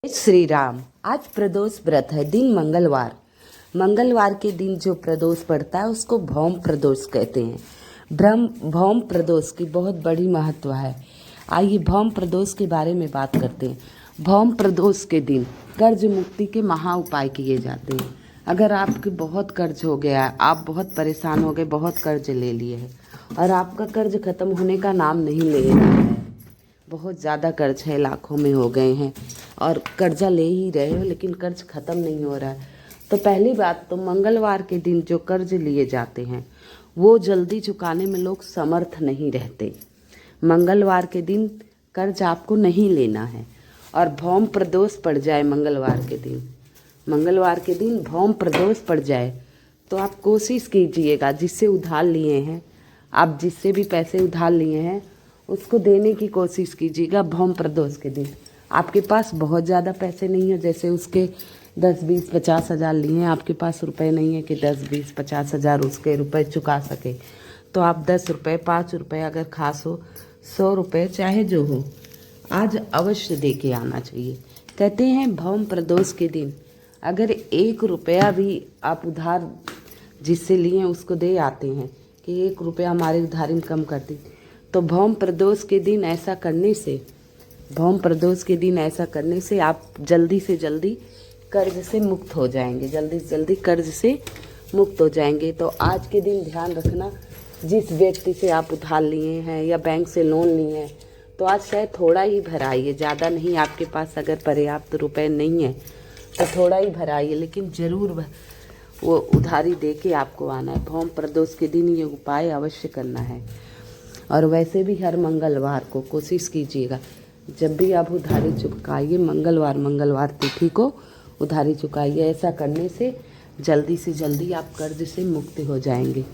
श्री राम। आज प्रदोष व्रत है, दिन मंगलवार। मंगलवार के दिन जो प्रदोष पड़ता है उसको भौम प्रदोष कहते हैं। भौम प्रदोष की बहुत बड़ी महत्व है। आइए भौम प्रदोष के बारे में बात करते हैं। भौम प्रदोष के दिन कर्ज मुक्ति के महा उपाय किए जाते हैं। अगर आपके बहुत कर्ज हो गया, आप बहुत परेशान हो गए, बहुत कर्ज ले लिए हैं और आपका कर्ज खत्म होने का नाम नहीं ले रहा है, बहुत ज़्यादा कर्ज है, लाखों में हो गए हैं और कर्जा ले ही रहे हो लेकिन कर्ज ख़त्म नहीं हो रहा है, तो पहली बात तो मंगलवार के दिन जो कर्ज लिए जाते हैं वो जल्दी चुकाने में लोग समर्थ नहीं रहते। मंगलवार के दिन कर्ज आपको नहीं लेना है और भौम प्रदोष पड़ जाए मंगलवार के दिन भौम प्रदोष पड़ जाए तो आप कोशिश कीजिएगा, जिससे उधार लिए हैं, आप जिससे भी पैसे उधार लिए हैं उसको देने की कोशिश कीजिएगा। भौम प्रदोष के दिन आपके पास बहुत ज़्यादा पैसे नहीं है, जैसे उसके 10, 20, 50 हज़ार लिए हैं, आपके पास रुपए नहीं है कि 10, 20, 50 हज़ार उसके रुपए चुका सके, तो आप 10 रुपये, 5 रुपये, अगर खास हो 100 रुपये, चाहे जो हो, आज अवश्य दे के आना चाहिए। कहते हैं भौम प्रदोष के दिन अगर 1 रुपया भी आप उधार जिससे लिए उसको दे आते हैं कि 1 रुपया हमारी उधारी कम कर दी, तो भौम प्रदोष के दिन ऐसा करने से आप जल्दी से जल्दी कर्ज से मुक्त हो जाएंगे। तो आज के दिन ध्यान रखना, जिस व्यक्ति से आप उधार लिए हैं या बैंक से लोन लिए हैं तो आज शायद थोड़ा ही भराइए, ज़्यादा नहीं। आपके पास अगर पर्याप्त रुपए नहीं है तो थोड़ा ही भराइए, लेकिन ज़रूर वो उधारी दे के आपको आना है। भौम प्रदोष के दिन ये उपाय अवश्य करना है। और वैसे भी हर मंगलवार को कोशिश कीजिएगा, जब भी आप उधारी चुकाइए मंगलवार तिथि को उधारी चुकाइए। ऐसा करने से जल्दी आप कर्ज से मुक्त हो जाएंगे।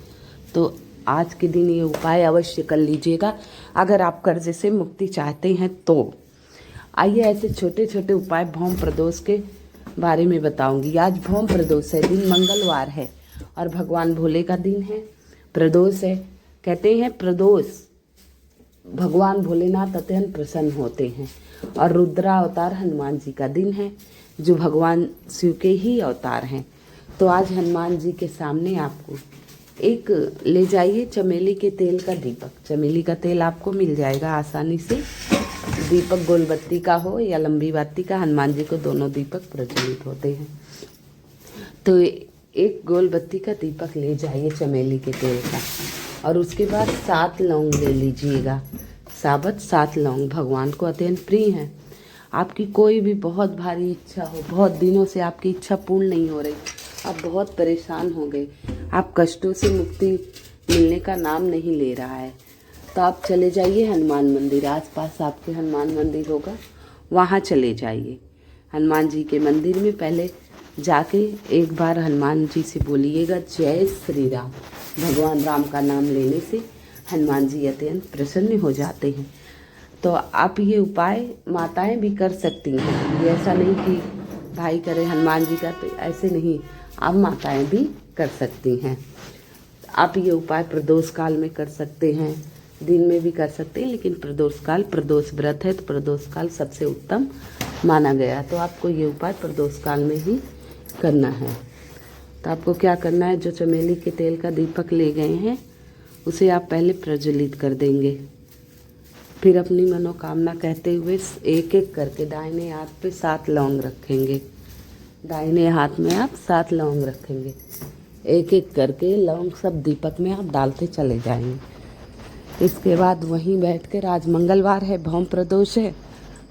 तो आज के दिन ये उपाय अवश्य कर लीजिएगा अगर आप कर्ज से मुक्ति चाहते हैं तो। आइए ऐसे छोटे छोटे उपाय भौम प्रदोष के बारे में बताऊंगी। आज भौम प्रदोष है, दिन मंगलवार है और भगवान भोले का दिन है, प्रदोष है। कहते हैं प्रदोष भगवान भोलेनाथ अत्यंत प्रसन्न होते हैं और रुद्रा अवतार हनुमान जी का दिन है, जो भगवान शिव के ही अवतार हैं। तो आज हनुमान जी के सामने आपको एक ले जाइए चमेली के तेल का दीपक। चमेली का तेल आपको मिल जाएगा आसानी से। दीपक गोल बत्ती का हो या लंबी बत्ती का, हनुमान जी को दोनों दीपक प्रज्वलित होते हैं। तो एक गोल बत्ती का दीपक ले जाइए चमेली के तेल का और उसके बाद 7 लौंग ले लीजिएगा। साबुत 7 लौंग भगवान को अत्यंत प्रिय हैं। आपकी कोई भी बहुत भारी इच्छा हो, बहुत दिनों से आपकी इच्छा पूर्ण नहीं हो रही, आप बहुत परेशान हो गए, आप कष्टों से मुक्ति मिलने का नाम नहीं ले रहा है, तो आप चले जाइए हनुमान मंदिर। आसपास आपके हनुमान मंदिर होगा, वहाँ चले जाइए। हनुमान जी के मंदिर में पहले जाके एक बार हनुमान जी से बोलिएगा जय श्री राम। भगवान राम का नाम लेने से हनुमान जी अत्यंत प्रसन्न हो जाते हैं। तो आप ये उपाय माताएं भी कर सकती हैं, ये ऐसा नहीं कि भाई करे हनुमान जी का, तो ऐसे नहीं, आप माताएं भी कर सकती हैं। आप ये उपाय प्रदोष काल में कर सकते हैं, दिन में भी कर सकते हैं, लेकिन प्रदोष व्रत है तो प्रदोष काल सबसे उत्तम माना गया। तो आपको ये उपाय प्रदोष काल में ही करना है। तो आपको क्या करना है, जो चमेली के तेल का दीपक ले गए हैं उसे आप पहले प्रज्वलित कर देंगे। फिर अपनी मनोकामना कहते हुए एक एक करके दाहिने हाथ पे 7 लौंग रखेंगे। दाहिने हाथ में आप 7 लौंग रखेंगे, एक एक करके लौंग सब दीपक में आप डालते चले जाएंगे। इसके बाद वहीं बैठकर, आज मंगलवार है, भौम प्रदोष है,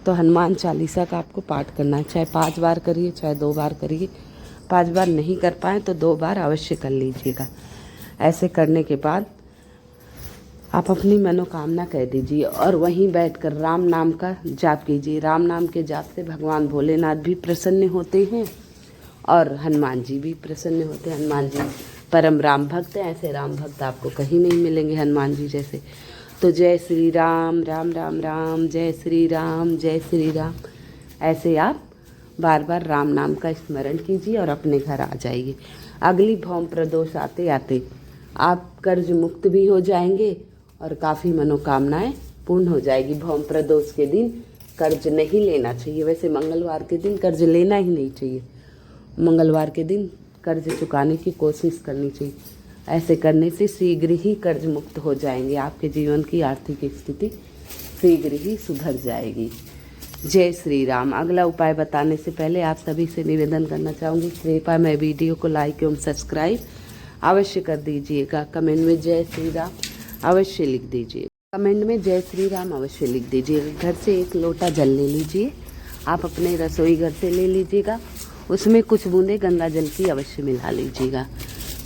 तो हनुमान चालीसा का आपको पाठ करना है। चाहे 5 बार करिए, चाहे 2 बार करिए। 5 बार नहीं कर पाए तो 2 बार अवश्य कर लीजिएगा। ऐसे करने के बाद आप अपनी मनोकामना कह दीजिए और वहीं बैठकर राम नाम का जाप कीजिए। राम नाम के जाप से भगवान भोलेनाथ भी प्रसन्न होते हैं और हनुमान जी भी प्रसन्न होते हैं। हनुमान जी परम राम भक्त हैं, ऐसे राम भक्त आपको कहीं नहीं मिलेंगे हनुमान जी जैसे। तो जय श्री राम, राम राम राम, जय श्री राम, जय श्री राम, ऐसे आप बार बार राम नाम का स्मरण कीजिए और अपने घर आ जाइए। अगली भौम प्रदोष आते आते आप कर्ज मुक्त भी हो जाएंगे और काफ़ी मनोकामनाएं पूर्ण हो जाएगी। भौम प्रदोष के दिन कर्ज नहीं लेना चाहिए। वैसे मंगलवार के दिन कर्ज लेना ही नहीं चाहिए, मंगलवार के दिन कर्ज चुकाने की कोशिश करनी चाहिए। ऐसे करने से शीघ्र ही कर्ज मुक्त हो जाएंगे, आपके जीवन की आर्थिक स्थिति शीघ्र ही सुधर जाएगी। जय श्री राम। अगला उपाय बताने से पहले आप सभी से निवेदन करना चाहूँगी, कृपया मैं वीडियो को लाइक एवं सब्सक्राइब अवश्य कर दीजिएगा। कमेंट में जय श्री राम अवश्य लिख दीजिए, कमेंट में जय श्री राम अवश्य लिख दीजिएगा। घर से एक लोटा जल ले लीजिए, आप अपने रसोई घर से ले लीजिएगा। उसमें कुछ बूंदे गंगा जल की अवश्य मिला लीजिएगा,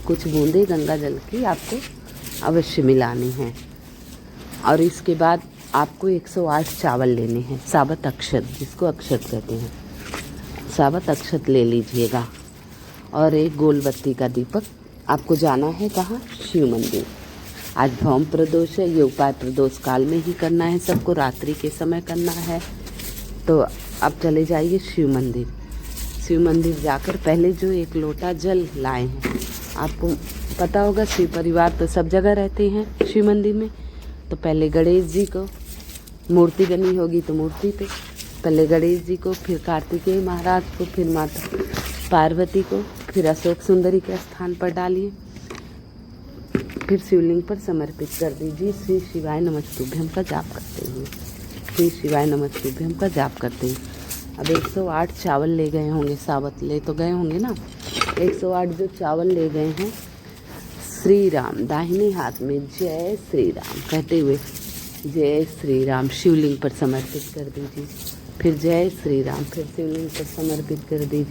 कुछ बूंदे गंगा जल की आपको अवश्य मिलानी है। और इसके बाद आपको 108 चावल लेने हैं, साबत अक्षत, जिसको अक्षत कहते हैं, साबत अक्षत ले लीजिएगा। और एक गोल बत्ती का दीपक। आपको जाना है कहाँ? शिव मंदिर। आज भौम प्रदोष है, ये उपाय प्रदोष काल में ही करना है, सबको रात्रि के समय करना है। तो अब चले जाइए शिव मंदिर। शिव मंदिर जाकर पहले जो एक लोटा जल लाए हैं, आपको पता होगा शिव परिवार तो सब जगह रहते हैं शिव मंदिर में। तो पहले गणेश जी को, मूर्ति बनी होगी तो मूर्ति पे पहले गणेश जी को, फिर कार्तिकेय महाराज को, फिर माता पार्वती को, फिर अशोक सुंदरी के स्थान पर डालिए, फिर शिवलिंग पर समर्पित कर दीजिए। श्री शिवाय नमस्तुभ्यम का जाप करते हुए, श्री शिवाय नमस्तुभ्यम का जाप करते हुए। अब 108 चावल ले गए होंगे, साबत ले तो गए होंगे ना। 108 जो चावल ले गए हैं, श्री राम दाहिने हाथ में जय श्री राम कहते हुए जय श्री राम शिवलिंग पर समर्पित कर दीजिए। फिर जय श्री राम, फिर शिवलिंग पर समर्पित कर दीजिए,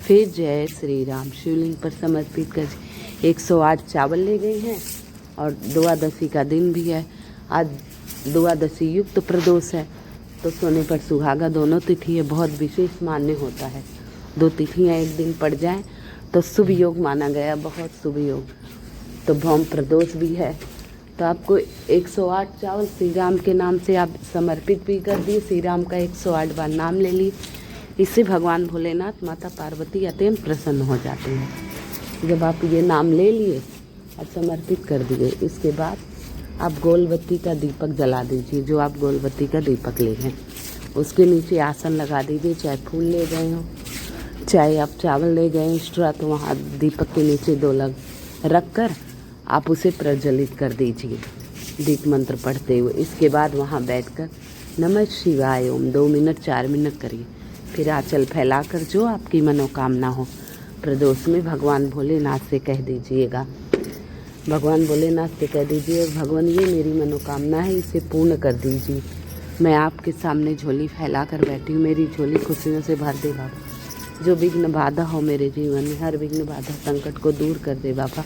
फिर जय श्री राम शिवलिंग पर समर्पित कर दीजिए। 108 चावल ले गए हैं और द्वादशी का दिन भी है। आज द्वादशी युक्त प्रदोष है, तो सोने पर सुहागा दोनों तिथि है, बहुत विशेष मान्य होता है। 2 तिथियाँ एक दिन पड़ जाएं तो शुभ योग माना गया, बहुत शुभ योग। तो भौम प्रदोष भी है, तो आपको 108 चावल श्री राम के नाम से आप समर्पित भी कर दिए। श्री राम का 108 बार नाम ले लिए। इससे भगवान भोलेनाथ माता पार्वती अत्यंत प्रसन्न हो जाते हैं। जब आप ये नाम ले लिए और समर्पित कर दिए, इसके बाद आप गोलबत्ती का दीपक जला दीजिए। जो आप गोलबत्ती का दीपक ले गए उसके नीचे आसन लगा दीजिए, चाहे फूल ले गए हो, चाहे आप चावल ले गए एक्स्ट्रा, तो वहाँ दीपक के नीचे 2 लग रख कर आप उसे प्रज्वलित कर दीजिए दीप मंत्र पढ़ते हुए। इसके बाद वहाँ बैठकर नमः शिवाय ओम 2 मिनट 4 मिनट करिए। फिर आंचल फैलाकर जो आपकी मनोकामना हो प्रदोष में भगवान भोलेनाथ से कह दीजिएगा, भगवान भोलेनाथ से कह दीजिए, भगवान ये मेरी मनोकामना है, इसे पूर्ण कर दीजिए। मैं आपके सामने झोली फैला कर बैठी हूँ, मेरी झोली खुशियों से भर दे बाबा। जो विघ्न बाधा हो मेरे जीवन में, हर विघ्न बाधा संकट को दूर कर दे बाबा।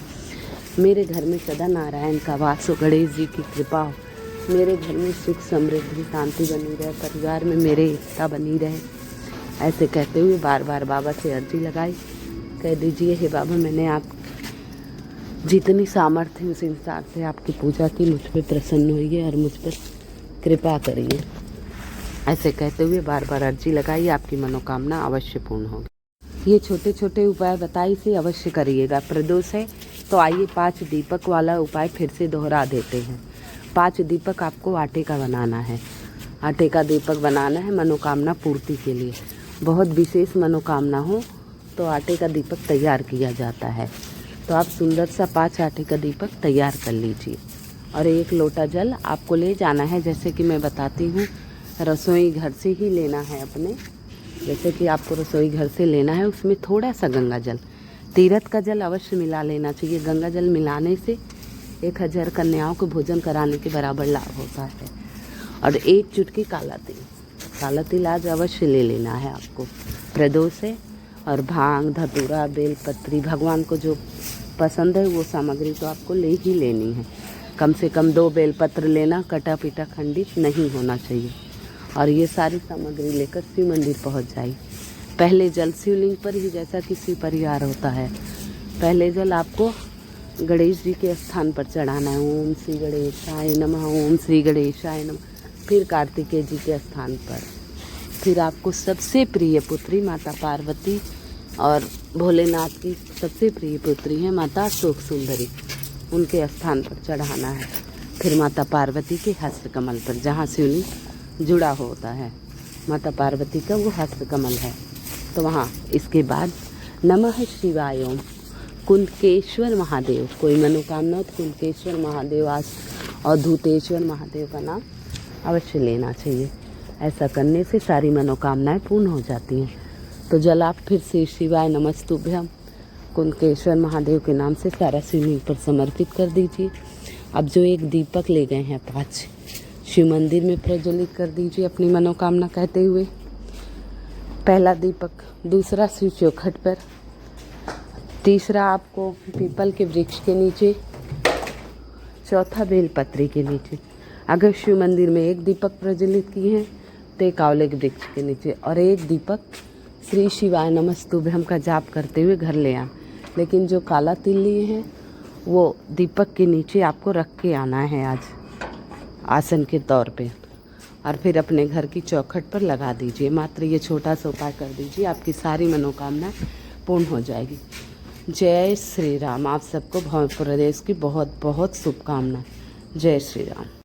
मेरे घर में सदा नारायण का वास हो, गणेश जी की कृपा हो, मेरे घर में सुख समृद्धि शांति बनी रहे, परिवार में मेरे एकता बनी रहे। ऐसे कहते हुए बार बार बाबा से अर्जी लगाई, कह दीजिए हे बाबा, मैंने आप जितनी सामर्थ्य उस इंसान से आपकी पूजा की, मुझ पर प्रसन्न होइए और मुझ पर कृपा करिए। ऐसे कहते हुए बार बार अर्जी लगाइए, आपकी मनोकामना अवश्य पूर्ण होगी। ये छोटे छोटे उपाय बताई से अवश्य करिएगा। प्रदोष है तो आइए 5 दीपक वाला उपाय फिर से दोहरा देते हैं। 5 दीपक आपको आटे का बनाना है, आटे का दीपक बनाना है मनोकामना पूर्ति के लिए। बहुत विशेष मनोकामना हो तो आटे का दीपक तैयार किया जाता है। तो आप सुंदर सा 5 आटे का दीपक तैयार कर लीजिए। और 1 लोटा जल आपको ले जाना है, जैसे कि मैं बताती हूँ, रसोई घर से ही लेना है अपने। जैसे कि आपको रसोई घर से लेना है, उसमें थोड़ा सा गंगा जल, तीर्थ का जल अवश्य मिला लेना चाहिए। गंगा जल मिलाने से 1000 कन्याओं को भोजन कराने के बराबर लाभ होता है। और 1 चुटकी काला तिल, काला तिल आज अवश्य ले लेना है आपको, प्रदोष है। और भांग, धतूरा, बेलपत्री, भगवान को जो पसंद है वो सामग्री तो आपको ले ही लेनी है। कम से कम 2 बेलपत्र लेना, कटा पीटा खंडित नहीं होना चाहिए। और ये सारी सामग्री लेकर शिव मंदिर पहुंच जाइए। पहले जल शिवलिंग पर ही, जैसा कि शिव परिवार होता है, पहले जल आपको गणेश जी के स्थान पर चढ़ाना है। ओम श्री गणेशाय नमः, ओम श्री गणेशाय नमः। फिर कार्तिकेय जी के स्थान पर, फिर आपको सबसे प्रिय पुत्री माता पार्वती और भोलेनाथ की सबसे प्रिय पुत्री है माता अशोक सुंदरी, उनके स्थान पर चढ़ाना है। फिर माता पार्वती के हस्त कमल पर, जहाँ शिवलिंग जुड़ा होता है, माता पार्वती का वो हस्त कमल है। तो वहाँ इसके बाद नमः शिवाय ओम कुंडकेश्वर महादेव, कोई मनोकामना हो तो कुंडकेश्वर महादेव और धूतेश्वर महादेव का नाम अवश्य लेना चाहिए। ऐसा करने से सारी मनोकामनाएं पूर्ण हो जाती हैं। तो जल आप फिर से शिवाय नमस्तुभ्यम कुंडकेश्वर महादेव के नाम से सारा शिवलिंग पर समर्पित कर दीजिए। अब जो एक दीपक ले गए हैं 5 शिव मंदिर में प्रज्वलित कर दीजिए अपनी मनोकामना कहते हुए। पहला दीपक, दूसरा शिव चौखट पर, तीसरा आपको पीपल के वृक्ष के नीचे, चौथा बेलपत्री के नीचे। अगर शिव मंदिर में एक दीपक प्रज्वलित किए हैं तो एक आंवले के वृक्ष के नीचे और एक दीपक श्री शिवाय नमस्तुभ्यम का जाप करते हुए घर ले आना। लेकिन जो काला तिल लिए हैं वो दीपक के नीचे आपको रख के आना है आज आसन के तौर पे, और फिर अपने घर की चौखट पर लगा दीजिए। मात्र ये छोटा सा उपाय कर दीजिए, आपकी सारी मनोकामनाएं पूर्ण हो जाएगी। जय श्री राम। आप सबको भव प्रदेश की बहुत बहुत शुभकामनाएं। जय श्री राम।